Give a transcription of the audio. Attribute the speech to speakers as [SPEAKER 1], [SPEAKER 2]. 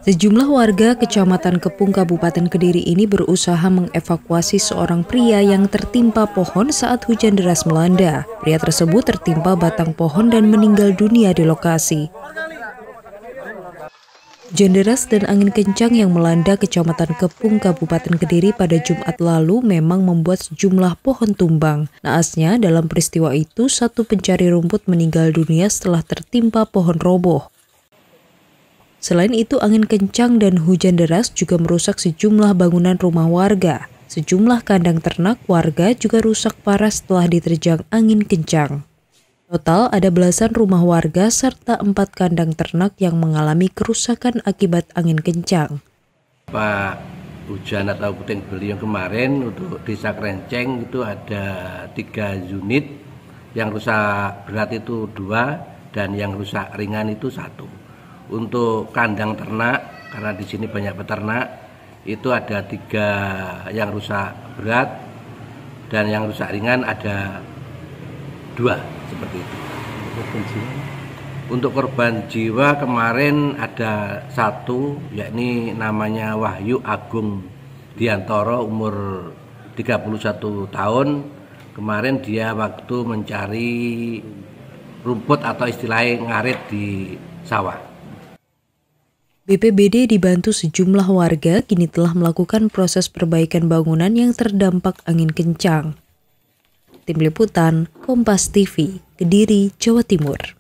[SPEAKER 1] Sejumlah warga Kecamatan Kepung Kabupaten Kediri ini berusaha mengevakuasi seorang pria yang tertimpa pohon saat hujan deras melanda. Pria tersebut tertimpa batang pohon dan meninggal dunia di lokasi. Hujan deras dan angin kencang yang melanda Kecamatan Kepung Kabupaten Kediri pada Jumat lalu memang membuat sejumlah pohon tumbang. Naasnya dalam peristiwa itu satu pencari rumput meninggal dunia setelah tertimpa pohon roboh. Selain itu, angin kencang dan hujan deras juga merusak sejumlah bangunan rumah warga. Sejumlah kandang ternak warga juga rusak parah setelah diterjang angin kencang. Total ada belasan rumah warga serta 4 kandang ternak yang mengalami kerusakan akibat angin kencang.
[SPEAKER 2] Pak hujan atau puting beliung kemarin untuk Desa Krenceng itu ada 3 unit, yang rusak berat itu 2 dan yang rusak ringan itu 1. Untuk kandang ternak, karena di sini banyak peternak, itu ada 3 yang rusak berat dan yang rusak ringan ada 2, seperti itu. Untuk korban jiwa kemarin ada 1, yakni namanya Wahyu Agung Diantoro, umur 31 tahun. Kemarin dia waktu mencari rumput atau istilahnya ngarit di sawah.
[SPEAKER 1] BPBD dibantu sejumlah warga kini telah melakukan proses perbaikan bangunan yang terdampak angin kencang. Tim Liputan, Kompas TV, Kediri, Jawa Timur.